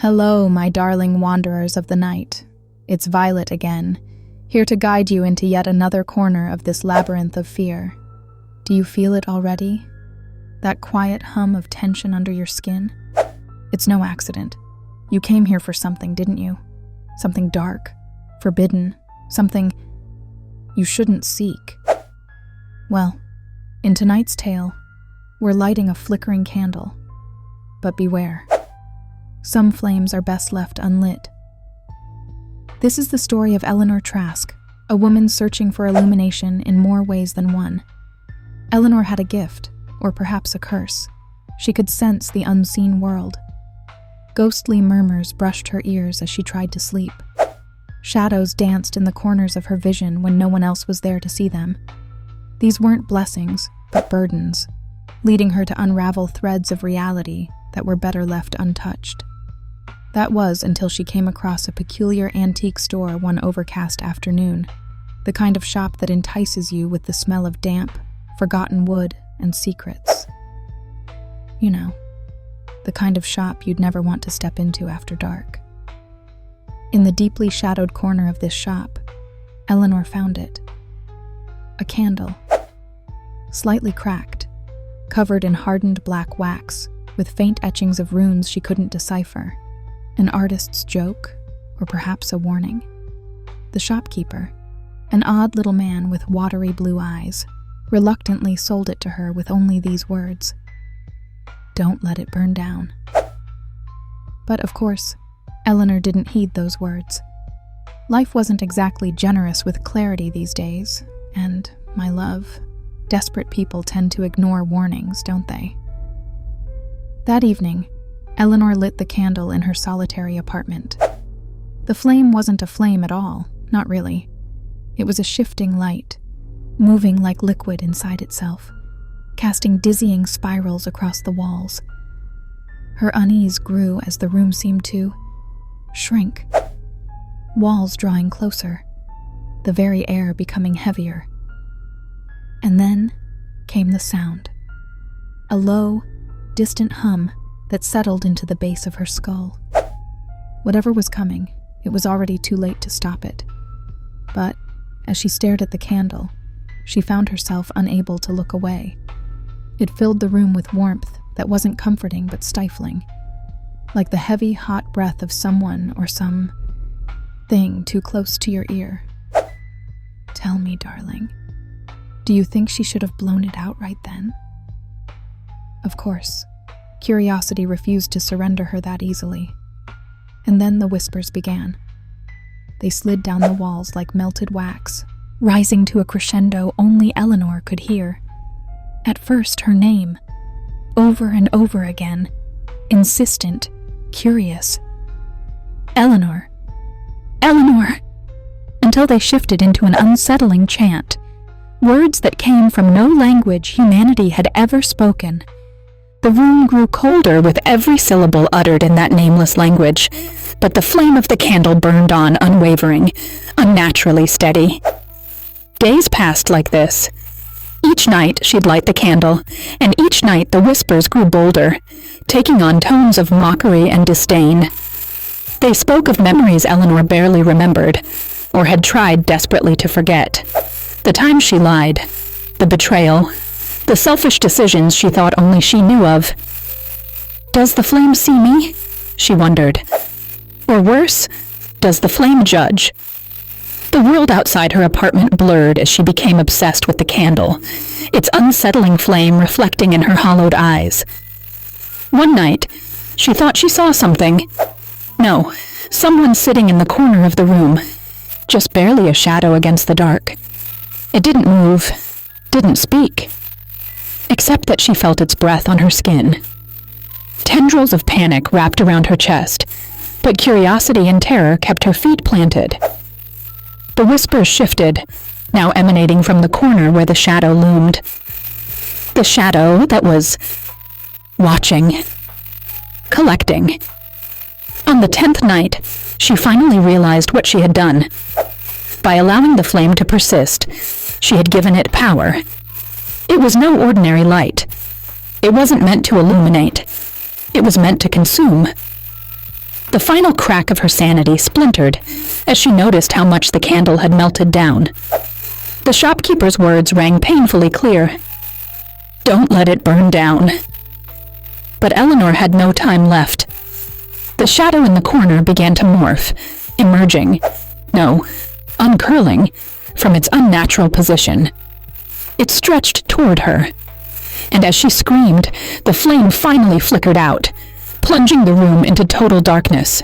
Hello, my darling wanderers of the night. It's Violet again, here to guide you into yet another corner of this labyrinth of fear. Do you feel it already? That quiet hum of tension under your skin? It's no accident. You came here for something, didn't you? Something dark, forbidden, something you shouldn't seek. Well, in tonight's tale, we're lighting a flickering candle. But beware. Some flames are best left unlit. This is the story of Eleanor Trask, a woman searching for illumination in more ways than one. Eleanor had a gift, or perhaps a curse. She could sense the unseen world. Ghostly murmurs brushed her ears as she tried to sleep. Shadows danced in the corners of her vision when no one else was there to see them. These weren't blessings, but burdens, leading her to unravel threads of reality that were better left untouched. That was until she came across a peculiar antique store one overcast afternoon, the kind of shop that entices you with the smell of damp, forgotten wood, and secrets. You know, the kind of shop you'd never want to step into after dark. In the deeply shadowed corner of this shop, Eleanor found it. A candle, slightly cracked, covered in hardened black wax, with faint etchings of runes she couldn't decipher. An artist's joke, or perhaps a warning. The shopkeeper, an odd little man with watery blue eyes, reluctantly sold it to her with only these words: "Don't let it burn down." But of course, Eleanor didn't heed those words. Life wasn't exactly generous with clarity these days, and, my love, desperate people tend to ignore warnings, don't they? That evening, Eleanor lit the candle in her solitary apartment. The flame wasn't a flame at all, not really. It was a shifting light, moving like liquid inside itself, casting dizzying spirals across the walls. Her unease grew as the room seemed to shrink, walls drawing closer, the very air becoming heavier. And then came the sound, a low, distant hum that settled into the base of her skull. Whatever was coming, it was already too late to stop it. But as she stared at the candle, she found herself unable to look away. It filled the room with warmth that wasn't comforting but stifling, like the heavy, hot breath of someone or some thing too close to your ear. Tell me, darling, do you think she should have blown it out right then? Of course. Curiosity refused to surrender her that easily. And then the whispers began. They slid down the walls like melted wax, rising to a crescendo only Eleanor could hear. At first, her name, over and over again, insistent, curious. Eleanor, Eleanor, until they shifted into an unsettling chant, words that came from no language humanity had ever spoken. The room grew colder with every syllable uttered in that nameless language, but the flame of the candle burned on unwavering, unnaturally steady. Days passed like this. Each night she'd light the candle, and each night the whispers grew bolder, taking on tones of mockery and disdain. They spoke of memories Eleanor barely remembered, or had tried desperately to forget. The time she lied, the betrayal, the selfish decisions she thought only she knew of. Does the flame see me? She wondered. Or worse, does the flame judge? The world outside her apartment blurred as she became obsessed with the candle, its unsettling flame reflecting in her hollowed eyes. One night, she thought she saw something. No, someone sitting in the corner of the room, just barely a shadow against the dark. It didn't move, didn't speak, except that she felt its breath on her skin. Tendrils of panic wrapped around her chest, but curiosity and terror kept her feet planted. The whispers shifted, now emanating from the corner where the shadow loomed. The shadow that was watching, collecting. On the 10th night, she finally realized what she had done. By allowing the flame to persist, she had given it power. It was no ordinary light. It wasn't meant to illuminate. It was meant to consume. The final crack of her sanity splintered as she noticed how much the candle had melted down. The shopkeeper's words rang painfully clear. "Don't let it burn down." But Eleanor had no time left. The shadow in the corner began to morph, emerging, no, uncurling, from its unnatural position. It stretched toward her, and as she screamed, the flame finally flickered out, plunging the room into total darkness.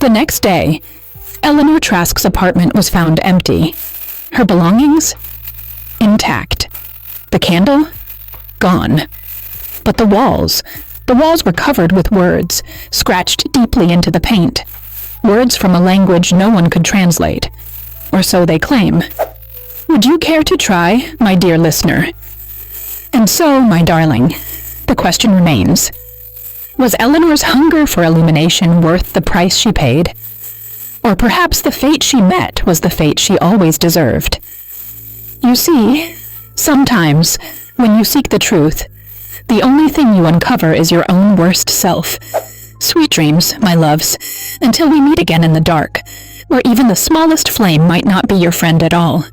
The next day, Eleanor Trask's apartment was found empty. Her belongings? Intact. The candle? Gone. But the walls were covered with words, scratched deeply into the paint. Words from a language no one could translate. Or so they claim. Would you care to try, my dear listener? And so, my darling, the question remains. Was Eleanor's hunger for illumination worth the price she paid? Or perhaps the fate she met was the fate she always deserved? You see, sometimes, when you seek the truth, the only thing you uncover is your own worst self. Sweet dreams, my loves, until we meet again in the dark, where even the smallest flame might not be your friend at all.